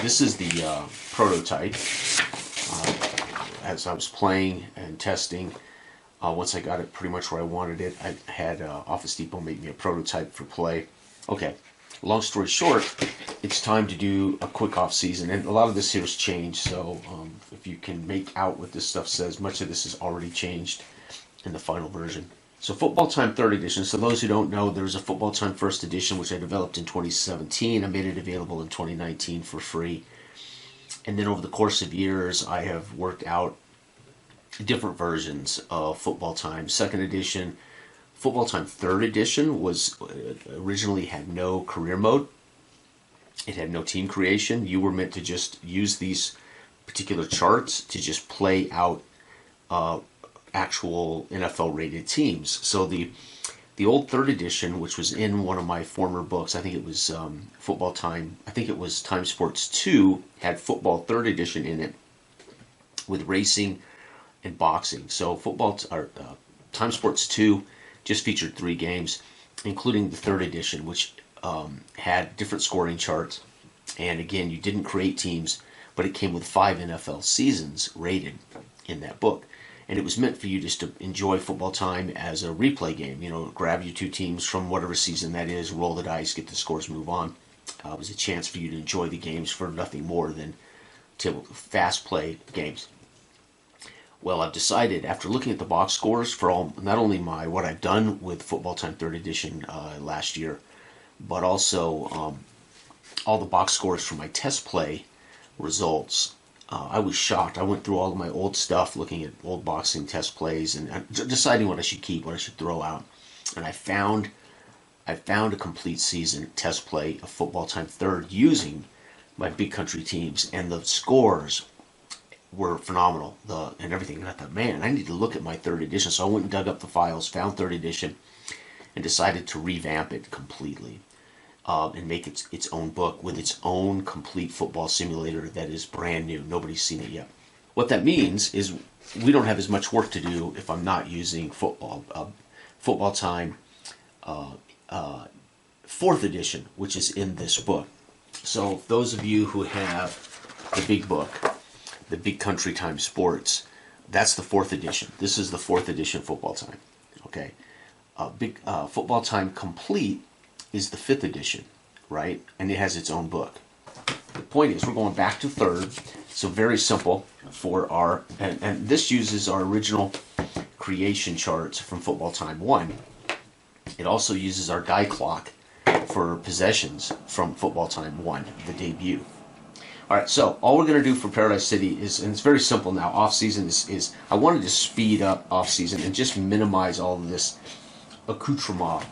this is the prototype. As I was playing and testing, once I got it pretty much where I wanted it, I had Office Depot make me a prototype for play. Okay, long story short, it's time to do a quick off season, and a lot of this here has changed, so if you can make out what this stuff says, much of this is already changed in the final version. So Football Time 3rd edition, so those who don't know, there's a Football Time 1st edition which I developed in 2017. I made it available in 2019 for free. And then over the course of years, I have worked out different versions of Football Time. 2nd edition, Football Time 3rd edition was originally had no career mode. It had no team creation. You were meant to just use these particular charts to just play out actual NFL rated teams. So the old 3rd edition, which was in one of my former books, I think it was Football Time, I think it was Time Sports 2, had Football 3rd edition in it with racing and boxing. So Time Sports 2 just featured 3 games, including the 3rd edition, which had different scoring charts. And again, you didn't create teams, but it came with 5 NFL seasons rated in that book. And it was meant for you just to enjoy Football Time as a replay game. You know, grab your 2 teams from whatever season that is, roll the dice, get the scores, move on. It was a chance for you to enjoy the games for nothing more than fast play games. Well, I've decided, after looking at the box scores for not only what I've done with Football Time 3rd edition last year, but also all the box scores for my test play results, I was shocked. I went through all of my old stuff, looking at old boxing test plays and deciding what I should keep, what I should throw out. And I found a complete season test play of Football Time 3rd using my big country teams, and the scores were phenomenal. And everything. And I thought, man, I need to look at my 3rd edition. So I went and dug up the files, found 3rd edition, and decided to revamp it completely. And make its own book with its own complete football simulator that is brand new. Nobody's seen it yet. What that means is we don't have as much work to do if I'm not using Football Time 4th edition, which is in this book. So those of you who have the big book, the Big Country Time Sports, that's the 4th edition. This is the 4th edition Football Time. Okay, Football Time Complete is the 5th edition, right? And it has its own book. The point is, we're going back to 3rd, so very simple for our, and this uses our original creation charts from Football Time 1. It also uses our die clock for possessions from Football Time 1, the debut. All right, so all we're going to do for Paradise City is, and it's very simple now, off-season is I wanted to speed up off-season and just minimize all of this accoutrement.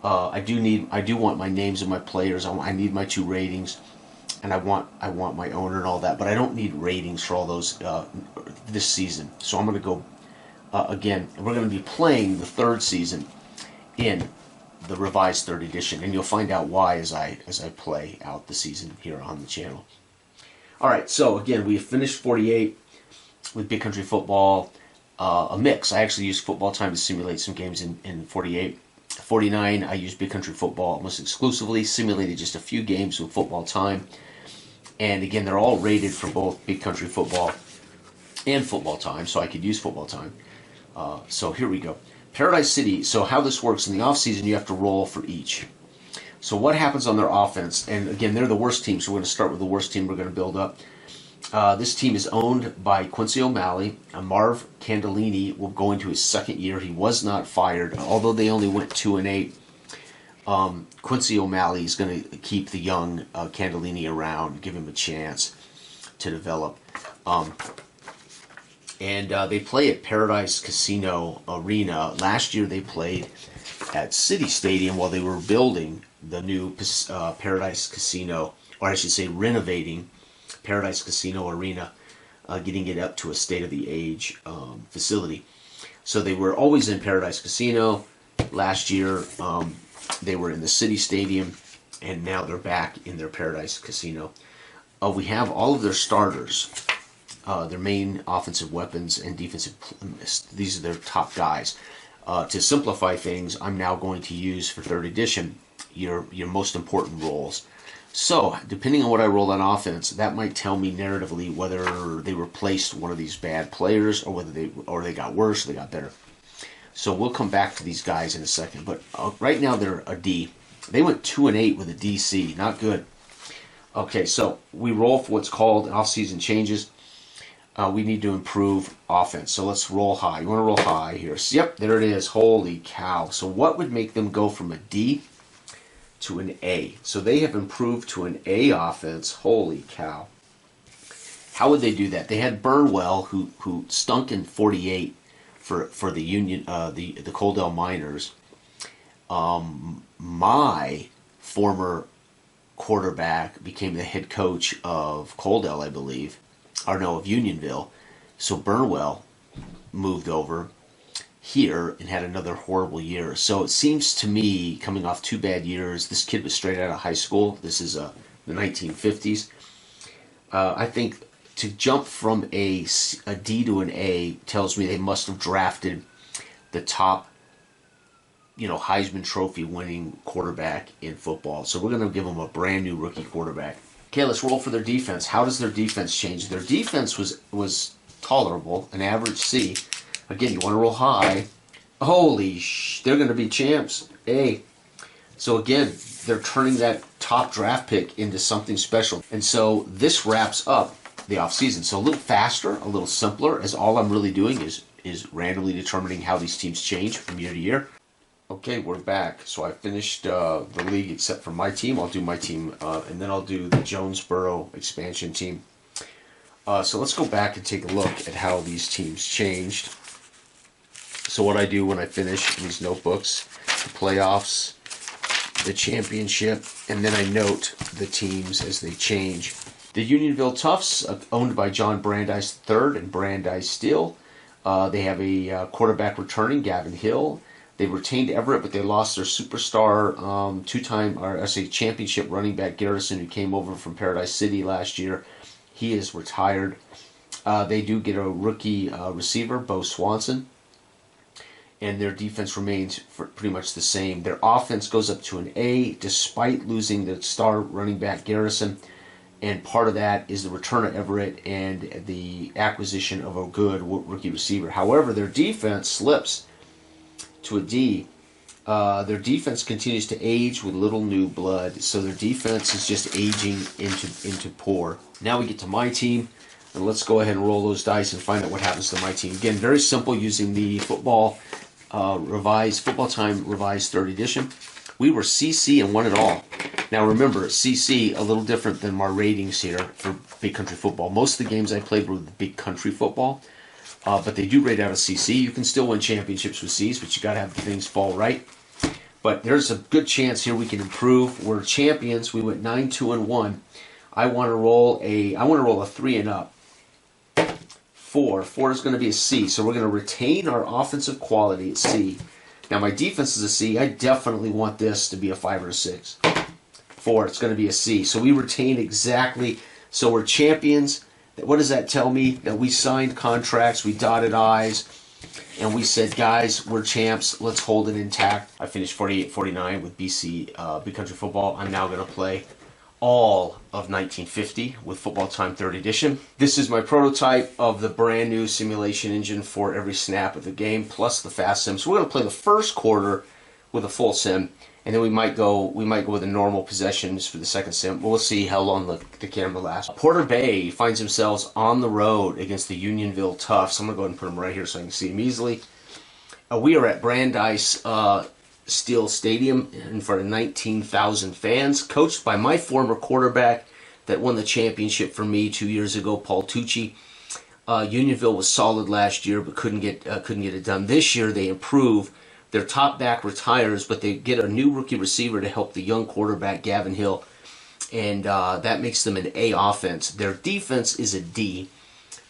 I do want my names of my players. I need my 2 ratings, and I want my owner and all that. But I don't need ratings for all those this season. So I'm going to go again. We're going to be playing the 3rd season in the revised 3rd edition, and you'll find out why as I play out the season here on the channel. All right. So again, we have finished 48 with Big Country Football, a mix. I actually used Football Time to simulate some games in 48. 49, I used Big Country Football almost exclusively, simulated just a few games with Football Time. And again, they're all rated for both Big Country Football and Football Time, so I could use Football Time. So here we go. Paradise City, so how this works, in the offseason, you have to roll for each. So what happens on their offense, and again, they're the worst team, so we're going to start with the worst team we're going to build up. This team is owned by Quincy O'Malley. Marv Candellini will go into his 2nd year. He was not fired, although they only went 2-8. Quincy O'Malley is going to keep the young Candellini around, give him a chance to develop. And they play at Paradise Casino Arena. Last year they played at City Stadium while they were building the new Paradise Casino, or I should say renovating Paradise Casino Arena, getting it up to a state-of-the-age facility. So they were always in Paradise Casino. Last year they were in the City Stadium, and now they're back in their Paradise Casino. We have all of their starters, their main offensive weapons and defensive. These are their top guys. To simplify things, I'm now going to use for 3rd edition your most important roles. So, depending on what I roll on offense, that might tell me narratively whether they replaced one of these bad players or whether they got worse or they got better. So we'll come back to these guys in a second. But right now they're a D. They went 2-8 with a DC. Not good. Okay, so we roll for what's called off-season changes. We need to improve offense. So let's roll high. You want to roll high here. So, yep, there it is. Holy cow. So what would make them go from a D to an A? So they have improved to an A offense. Holy cow. How would they do that? They had Burnwell, who stunk in 48 for the Union, the Coaldale Miners. My former quarterback became the head coach of Coaldale, I believe, or no, of Unionville. So Burnwell moved over here and had another horrible year. So it seems to me, coming off 2 bad years, this kid was straight out of high school. This is the 1950s. I think to jump from a D to an A tells me they must have drafted the top, Heisman Trophy winning quarterback in football. So we're going to give them a brand new rookie quarterback. Okay, let's roll for their defense. How does their defense change? Their defense was tolerable, an average C. Again, you want to roll high. Holy they're going to be champs. A. So again, they're turning that top draft pick into something special. And so this wraps up the offseason. So a little faster, a little simpler, as all I'm really doing is randomly determining how these teams change from year to year. Okay, we're back. So I finished the league except for my team. I'll do my team, and then I'll do the Jonesboro expansion team. So let's go back and take a look at how these teams changed. So what I do when I finish these notebooks, the playoffs, the championship, and then I note the teams as they change. The Unionville Toughs, owned by John Brandeis III and Brandeis Steel. They have a quarterback returning, Gavin Hill. They retained Everett, but they lost their superstar, 2-time championship running back Garrison, who came over from Paradise City last year. He is retired. They do get a rookie receiver, Bo Swanson, and their defense remains pretty much the same. Their offense goes up to an A, despite losing the star running back Garrison, and part of that is the return of Everett and the acquisition of a good rookie receiver. However, their defense slips to a D. Their defense continues to age with little new blood, so their defense is just aging into poor. Now we get to my team, and let's go ahead and roll those dice and find out what happens to my team. Again, very simple, using the Football Time Revised 3rd Edition. We were CC and won it all. Now remember, CC, a little different than my ratings here for Big Country Football. Most of the games I played were with Big Country Football. But they do rate out a CC. You can still win championships with Cs, but you got to have the things fall right. But there's a good chance here we can improve. We're champions. We went 9-2-1. I want to roll a 3 and up. 4 is going to be a C. So we're going to retain our offensive quality at C. Now my defense is a C. I definitely want this to be a 5 or a 6. 4, it's going to be a C. So we retain exactly. So we're champions. What does that tell me? That we signed contracts, we dotted I's, and we said, guys, we're champs, let's hold it intact. I finished 48-49 with BC Big Country Football. I'm now going to play all of 1950 with Football Time 3rd Edition. This is my prototype of the brand new simulation engine for every snap of the game, plus the fast sim. So we're going to play the first quarter with a full sim, and then we might go with the normal possessions for the second sim. We'll see how long the camera lasts. Porter Bay finds themselves on the road against the Unionville Toughs. I'm going to go ahead and put them right here so I can see them easily. We are at Brandeis Steel Stadium in front of 19,000 fans, coached by my former quarterback that won the championship for me 2 years ago, Paul Tucci. Unionville was solid last year, but couldn't get it done. This year they improve. Their top back retires, but they get a new rookie receiver to help the young quarterback, Gavin Hill, and that makes them an A offense. Their defense is a D.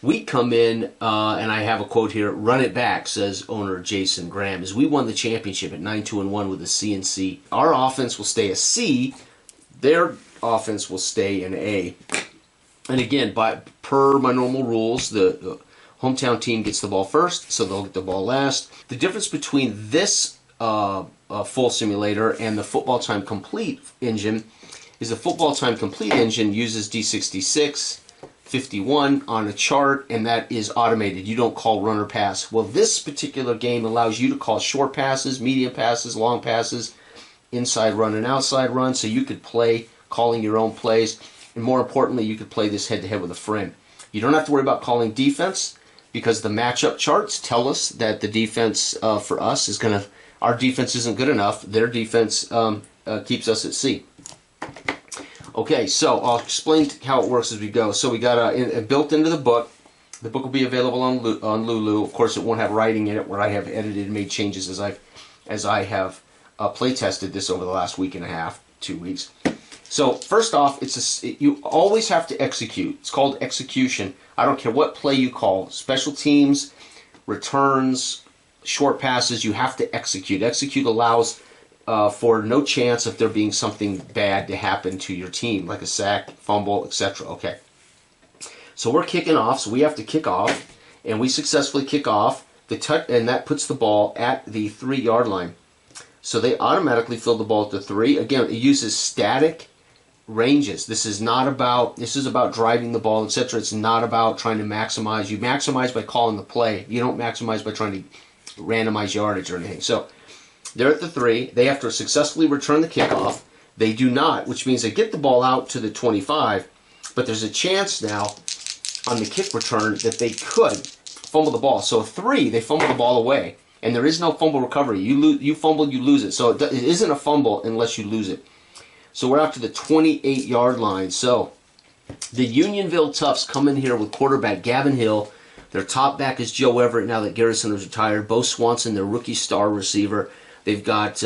We come in, and I have a quote here, "Run it back," says owner Jason Graham, as we won the championship at 9-2-1 with a C and C. Our offense will stay a C. Their offense will stay an A. And again, per my normal rules, the hometown team gets the ball first, so they'll get the ball last. The difference between this full simulator and the Football Time Complete engine is the football time complete engine uses D66 51 on a chart, and that is automated. You don't call run or pass. Well, this particular game allows you to call short passes, medium passes, long passes, inside run and outside run, so you could play calling your own plays, and more importantly, you could play this head-to-head with a friend. You don't have to worry about calling defense, because the matchup charts tell us that the defense for us is going to, our defense isn't good enough. Their defense keeps us at sea. Okay, so I'll explain how it works as we go. So we got built into the book. The book will be available on Lulu. Of course, it won't have writing in it, where I have edited and made changes as I have play tested this over the last week and a half, 2 weeks. So first off, you always have to execute. It's called execution. I don't care what play you call. Special teams, returns, short passes, you have to execute. Execute allows for no chance of there being something bad to happen to your team, like a sack, fumble, etc. Okay. So we're kicking off, so we have to kick off, and we successfully kick off, and that puts the ball at the 3-yard line. So they automatically fill the ball at the 3. Again, it uses static ranges. This is about driving the ball, etc. It's not about trying to maximize. You maximize by calling the play. You don't maximize by trying to randomize yardage or anything. So they're at the 3. They have to successfully return the kickoff. They do not, which means they get the ball out to the 25, but there's a chance now on the kick return that they could fumble the ball. So 3, they fumble the ball away, and there is no fumble recovery. You fumble, you lose it. So it isn't a fumble unless you lose it. So we're out to the 28-yard line. So the Unionville Toughs come in here with quarterback Gavin Hill. Their top back is Joe Everett now that Garrison is retired. Bo Swanson, their rookie star receiver. They've got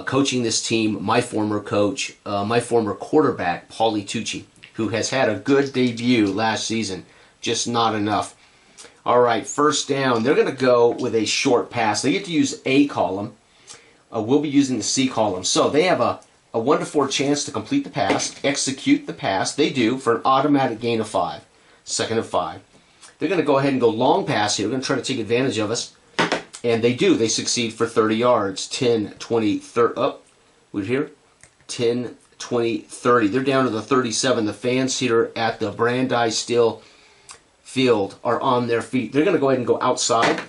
coaching this team, my former coach, my former quarterback, Paulie Tucci, who has had a good debut last season, just not enough. All right, first down. They're going to go with a short pass. They get to use A column. We'll be using the C column. So they have a 1 to 4 chance to complete the pass, execute the pass. They do for an automatic gain of 5, second and 5. They're going to go ahead and go long pass here. They're going to try to take advantage of us. And they do. They succeed for 30 yards. 10, 20, 30. Up. We're here. 10, 20, 30. They're down to the 37. The fans here at the Brandeis Steel Field are on their feet. They're going to go ahead and go outside.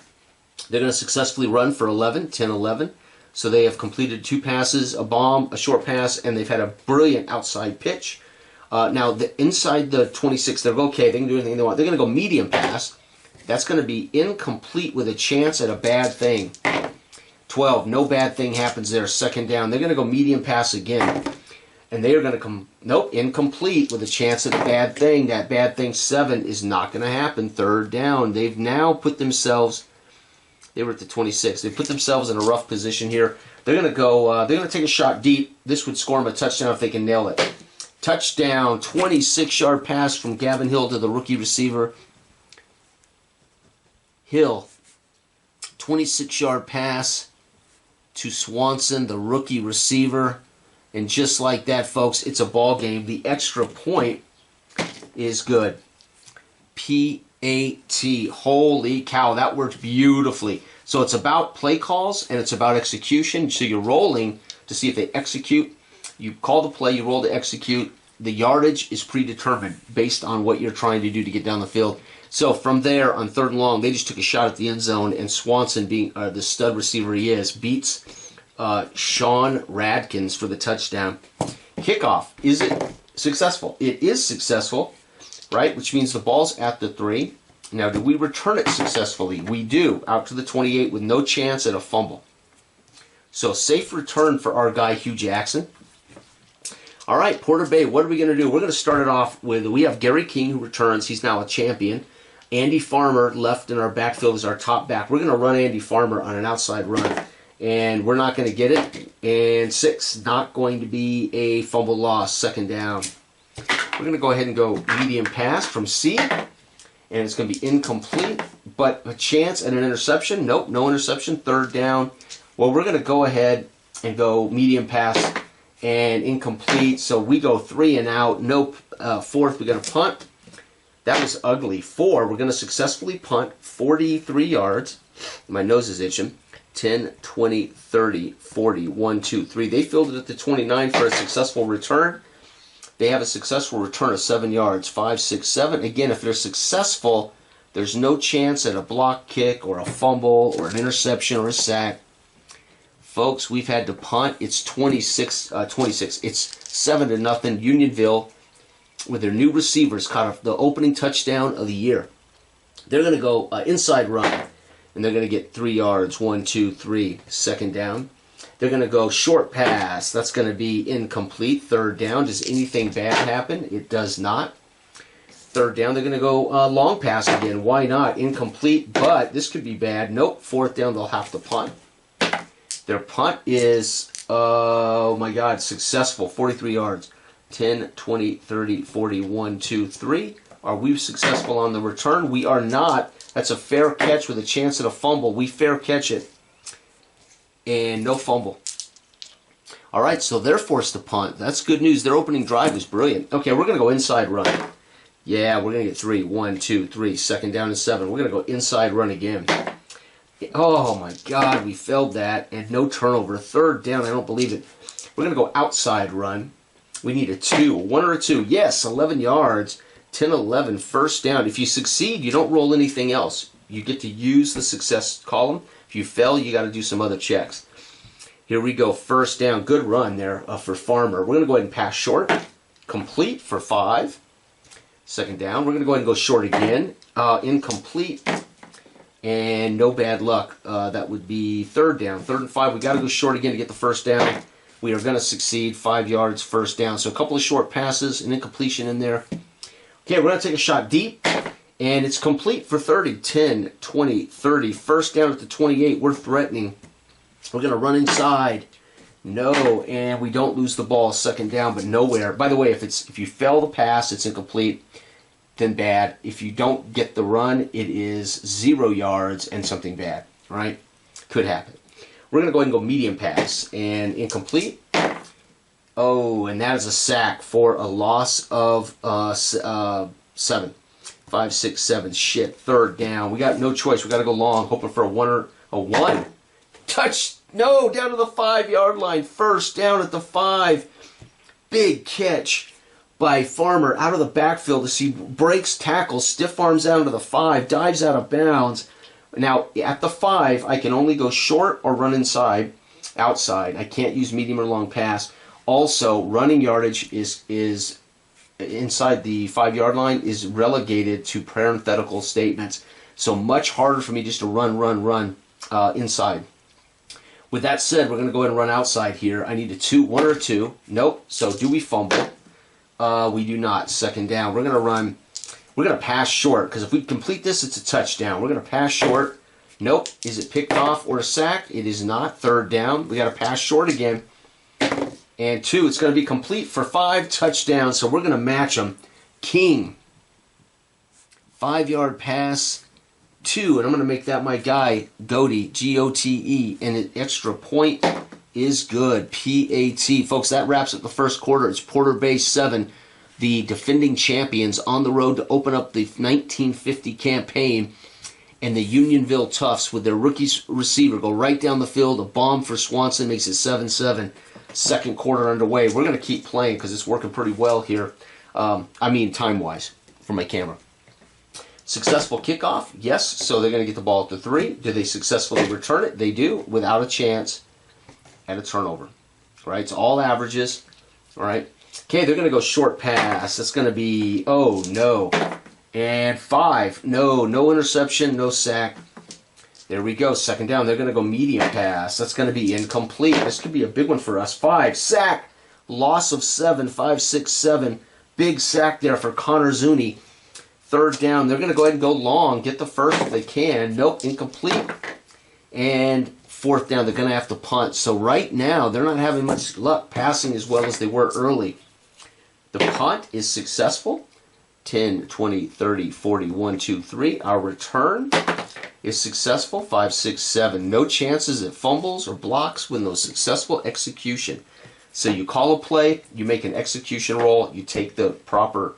They're going to successfully run for 11, 10, 11. So they have completed 2 passes, a bomb, a short pass, and they've had a brilliant outside pitch. Now, inside the 26, they're okay. They can do anything they want. They're going to go medium pass. That's going to be incomplete with a chance at a bad thing. 12, no bad thing happens there. Second down. They're going to go medium pass again. And they are going to come, nope, incomplete with a chance at a bad thing. That bad thing, 7, is not going to happen. Third down. They've now put themselves, they were at the 26. They put themselves in a rough position here. They're going to go, they're going to take a shot deep. This would score them a touchdown if they can nail it. Touchdown, 26-yard pass from Gavin Hill to the rookie receiver. Hill, 26-yard pass to Swanson, the rookie receiver. And just like that, folks, it's a ball game. The extra point is good. P-A-T. Holy cow, that worked beautifully. So it's about play calls and it's about execution. So you're rolling to see if they execute. You call the play, you roll to execute. The yardage is predetermined based on what you're trying to do to get down the field. So from there, on 3rd and long, they just took a shot at the end zone, and Swanson, being the stud receiver he is, beats Sean Radkins for the touchdown. Kickoff. Is it successful? It is successful, right? Which means the ball's at the 3. Now, do we return it successfully? We do, out to the 28 with no chance at a fumble. So safe return for our guy, Hugh Jackson. All right, Porter Bay, what are we going to do? We're going to start it off with, we have Gary King who returns. He's now a champion. Andy Farmer left in our backfield as our top back. We're going to run Andy Farmer on an outside run, and we're not going to get it. And 6, not going to be a fumble loss, second down. We're going to go ahead and go medium pass from C, and it's going to be incomplete, but a chance at an interception. Nope, no interception, third down. Well, we're going to go ahead and go medium pass and incomplete, so we go 3 and out. Nope, 4th, we're going to punt. That was ugly. 4, we're going to successfully punt 43 yards. My nose is itching. 10, 20, 30, 40, 1, 2, 3. They filled it at the 29 for a successful return. They have a successful return of 7 yards, 5, 6, 7. Again, if they're successful, there's no chance at a block kick or a fumble or an interception or a sack. Folks, we've had to punt. It's 26. It's 7-0. Unionville, with their new receivers, caught the opening touchdown of the year. They're going to go inside run, and they're going to get 3 yards. 1, 2, 3. Second down. They're going to go short pass. That's going to be incomplete. Third down. Does anything bad happen? It does not. Third down. They're going to go long pass again. Why not? Incomplete, but this could be bad. Nope. Fourth down. They'll have to punt. Their punt is, oh my God, successful. 43 yards. 10, 20, 30, 40, 1, 2, 3. Are we successful on the return? We are not. That's a fair catch with a chance at a fumble. We fair catch it. And no fumble. All right, so they're forced to punt. That's good news. Their opening drive was brilliant. Okay, we're going to go inside run. Yeah, we're going to get 3. 1, 2, 3. Second down and 7. We're going to go inside run again. Oh, my God, we failed that. And no turnover. Third down, I don't believe it. We're going to go outside run. We need a 2. 1 or a 2. Yes, 11 yards. 10, 11. First down. If you succeed, you don't roll anything else. You get to use the success column. If you fail, you got to do some other checks. Here we go. First down. Good run there for Farmer. We're going to go ahead and pass short. Complete for 5. Second down. We're going to go ahead and go short again. Incomplete. And no bad luck. That would be third down. 3rd and 5. We got to go short again to get the first down. We are going to succeed. 5 yards, first down. So a couple of short passes, an incompletion in there. Okay, we're going to take a shot deep. And it's complete for 30. 10, 20, 30. First down at the 28. We're threatening. We're going to run inside. No, and we don't lose the ball. Second down, but nowhere. By the way, if you fail the pass, it's incomplete. Then bad. If you don't get the run, it is 0 yards and something bad. Right? Could happen. We're going to go ahead and go medium pass. And incomplete. Oh, and that is a sack for a loss of 7. 5, 6, 7. Shit. Third down. We got no choice. We got to go long, hoping for a 1. Touch. No, down to the 5-yard line. First down at the 5. Big catch by Farmer out of the backfield as he breaks tackles, stiff arms out to the 5, dives out of bounds. Now, at the 5, I can only go short or run outside. I can't use medium or long pass. Also, running yardage is inside the 5-yard line is relegated to parenthetical statements. So much harder for me just to run inside. With that said, we're going to go ahead and run outside here. I need a 2, 1 or 2. Nope. So do we fumble? We do not. Second down. We're going to pass short because if we complete this, it's a touchdown. We're going to pass short. Nope. Is it picked off or a sack? It is not. Third down. We got to pass short again. And 2, it's going to be complete for 5 touchdowns, so we're going to match them. King, 5-yard pass, 2, and I'm going to make that my guy, Gote, G-O-T-E, and an extra point is good, P-A-T. Folks, that wraps up the first quarter. It's Porter Bay 7, the defending champions on the road to open up the 1950 campaign, and the Unionville Toughs with their rookie receiver go right down the field. A bomb for Swanson makes it 7-7. Second quarter underway. We're going to keep playing because it's working pretty well here. Time-wise for my camera. Successful kickoff? Yes. So they're going to get the ball at the 3. Do they successfully return it? They do without a chance at a turnover. All right. It's all averages. All right. Okay, they're going to go short pass. That's going to be, oh, no. And 5. No interception, no sack. There we go. Second down. They're going to go medium pass. That's going to be incomplete. This could be a big one for us. 5. Sack. Loss of 7. 5, 6, 7. Big sack there for Connor Zuni. Third down. They're going to go ahead and go long. Get the first if they can. Nope. Incomplete. And fourth down. They're going to have to punt. So right now, they're not having much luck passing as well as they were early. The punt is successful. 10, 20, 30, 40, 1, 2, 3. Our return is successful. 5, 6, 7. No chances at fumbles or blocks with no successful execution. So you call a play, you make an execution roll, you take the proper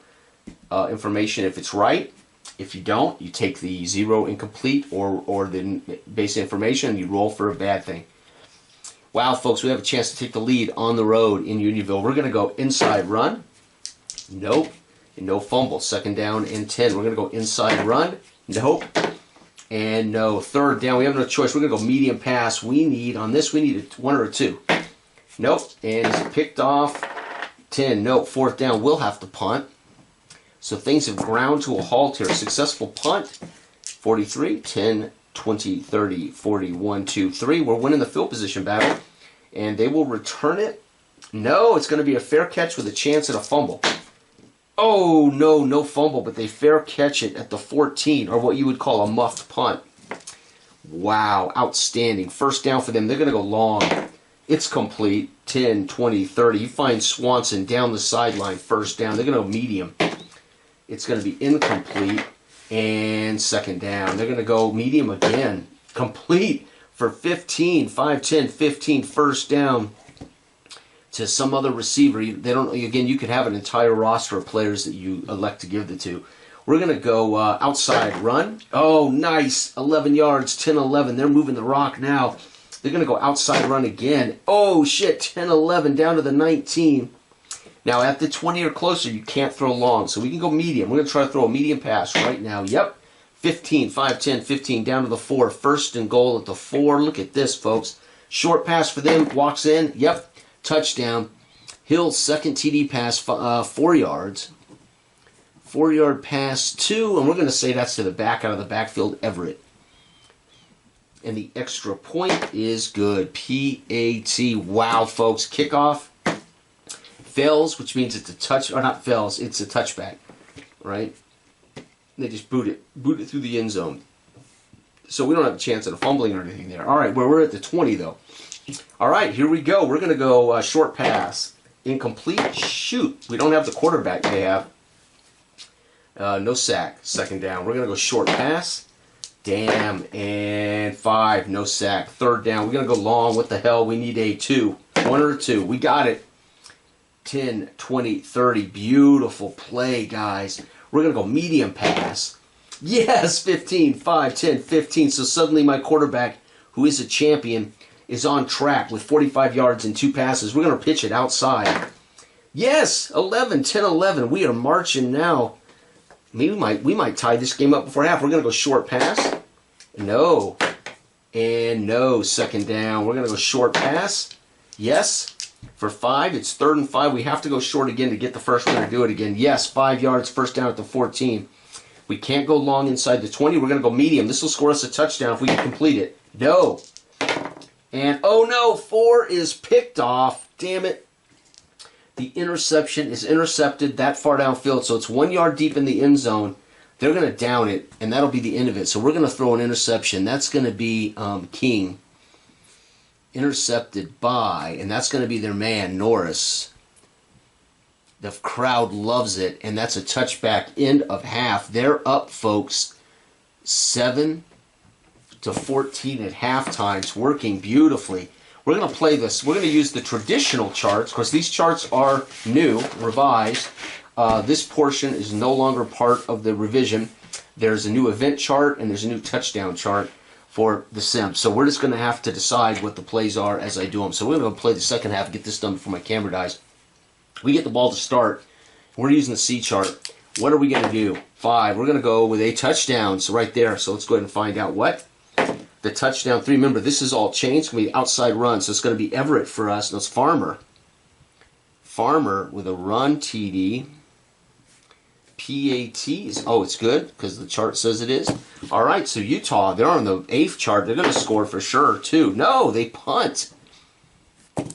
information if it's right. If you don't, you take the 0 incomplete or the base information and you roll for a bad thing. Wow, folks, we have a chance to take the lead on the road in Unionville. We're going to go inside run. Nope. And no fumble. Second down and 10. We're going to go inside run. Nope. And no. Third down. We have no choice. We're going to go medium pass. We need a 1 or a 2. Nope. And it's picked off. 10. Nope. Fourth down. We'll have to punt. So things have ground to a halt here. Successful punt. 43, 10, 20, 30, 40, 1, 2, 3. We're winning the field position battle. And they will return it. No, it's going to be a fair catch with a chance at a fumble. Oh, no, no fumble, but they fair catch it at the 14, or what you would call a muffed punt. Wow, outstanding. First down for them. They're going to go long. It's complete. 10, 20, 30. You find Swanson down the sideline, first down. They're going to go medium. It's going to be incomplete. And second down. They're going to go medium again. Complete for 15, 5, 10, 15, first down to some other receiver. They don't. Again, you could have an entire roster of players that you elect to give it to. We're going to go outside run. Oh, nice. 11 yards, 10, 11. They're moving the rock now. They're going to go outside run again. Oh, shit, 10, 11, down to the 19. Now, at the 20 or closer, you can't throw long, so we can go medium. We're going to try to throw a medium pass right now. Yep. 15, 5, 10, 15, down to the 4. First and goal at the 4. Look at this, folks. Short pass for them. Walks in. Yep. Touchdown. Hill's second TD pass, 4 yards. 4-yard pass, 2. And we're going to say that's to the back out of the backfield, Everett. And the extra point is good. P-A-T. Wow, folks. Kickoff. Fails, which means it's a touch, or not fails, it's a touchback, right? They just boot it through the end zone. So we don't have a chance at a fumbling or anything there. All right, we're at the 20, though. All right, here we go. We're going to go short pass. Incomplete. Shoot. We don't have the quarterback they have. No sack. Second down. We're going to go short pass. Damn. And 5. No sack. Third down. We're going to go long. What the hell? We need a 2. 1 or a 2. We got it. 10, 20, 30. Beautiful play, guys. We're going to go medium pass. Yes, 15, 5, 10, 15. So suddenly my quarterback, who is a champion, is on track with 45 yards and 2 passes. We're going to pitch it outside. Yes, 11, 10, 11. We are marching now. Maybe we might tie this game up before half. We're going to go short pass. No. And no. Second down. We're going to go short pass. Yes. For 5, it's 3rd and 5. We have to go short again to get the first one to do it again. Yes, 5 yards, first down at the 14. We can't go long inside the 20. We're going to go medium. This will score us a touchdown if we can complete it. No. And, oh no, 4 is picked off. Damn it. The interception is intercepted that far downfield, so it's 1 yard deep in the end zone. They're going to down it, and that'll be the end of it. So we're going to throw an interception. That's going to be King. Intercepted by, and that's going to be their man, Norris. The crowd loves it, and that's a touchback, end of half. They're up, folks, 7-14 at halftime. It's working beautifully. We're going to play this. We're going to use the traditional charts. Of course, these charts are new, revised. This portion is no longer part of the revision. There's a new event chart, and there's a new touchdown chart for the sim. So we're just going to have to decide what the plays are as I do them. So we're going to go play the second half and get this done before my camera dies. We get the ball to start. We're using the C chart. What are we going to do? 5. We're going to go with a touchdown. So right there. So let's go ahead and find out what. The touchdown 3. Remember, this is all changed. It's going to be outside run. So it's going to be Everett for us. And it's Farmer. Farmer with a run TD. PAT is, oh, it's good because the chart says it is. All right, so Utah, they're on the 8th chart. They're going to score for sure, too. No, they punt.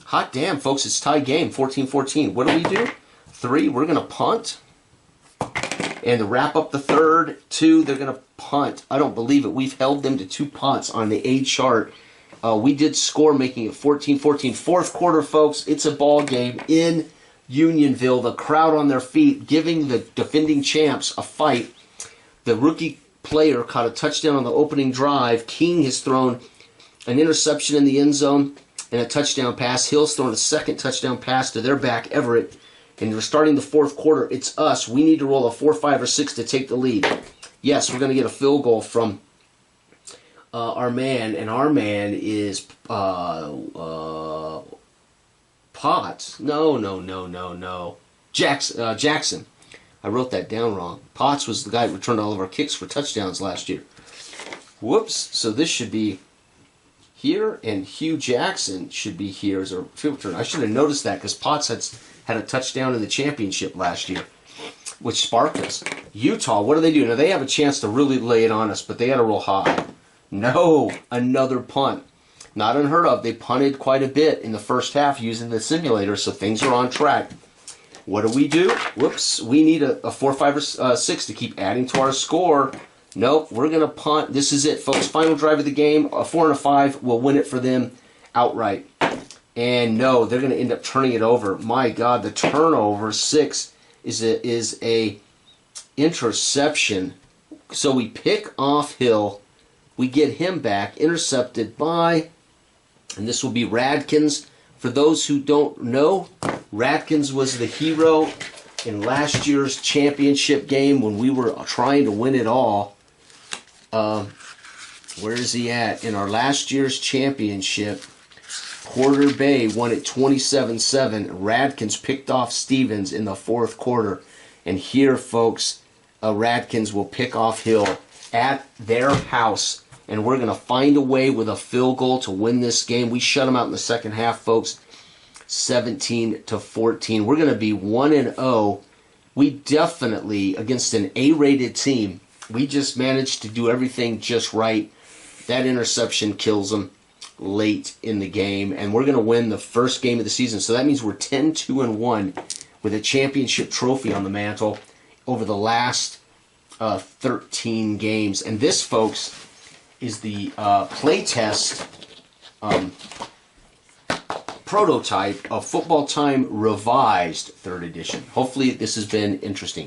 Hot damn, folks, it's tie game, 14-14. What do we do? 3, we're going to punt. And to wrap up the third, 2, they're going to punt. I don't believe it. We've held them to 2 punts on the A chart. We did score, making it 14-14. Fourth quarter, folks, it's a ball game in Unionville, the crowd on their feet, giving the defending champs a fight. The rookie player caught a touchdown on the opening drive. King has thrown an interception in the end zone and a touchdown pass. Hill's thrown a second touchdown pass to their back, Everett. And we're starting the fourth quarter. It's us. We need to roll a 4, 5, or 6 to take the lead. Yes, we're going to get a field goal from our man, and our man is Potts. No. Jackson. I wrote that down wrong. Potts was the guy who returned all of our kicks for touchdowns last year. Whoops. So this should be here, and Hugh Jackson should be here as a field return. I should have noticed that because Potts had a touchdown in the championship last year, which sparked us. Utah, what do they do? Now, they have a chance to really lay it on us, but they got to roll high. No, another punt. Not unheard of. They punted quite a bit in the first half using the simulator, so things are on track. What do? Whoops, we need a 4, 5, or 6 to keep adding to our score. Nope, we're going to punt. This is it, folks. Final drive of the game. A 4 and a 5 will win it for them outright. And no, they're going to end up turning it over. My God, the turnover, 6, is a interception. So we pick off Hill. We get him back, intercepted by, and this will be Radkins. For those who don't know, Radkins was the hero in last year's championship game when we were trying to win it all. Where is he at? In our last year's championship, Porter Bay won it 27-7. Radkins picked off Stevens in the fourth quarter. And here, folks, Radkins will pick off Hill at their house. And we're going to find a way with a field goal to win this game. We shut them out in the second half, folks. 17-14. We're going to be 1-0. We definitely, against an A-rated team, we just managed to do everything just right. That interception kills them late in the game. And we're going to win the first game of the season. So that means we're 10-2-1 with a championship trophy on the mantle over the last 13 games. And this, folks, is the playtest prototype of Football Time Revised 3rd edition. Hopefully this has been interesting.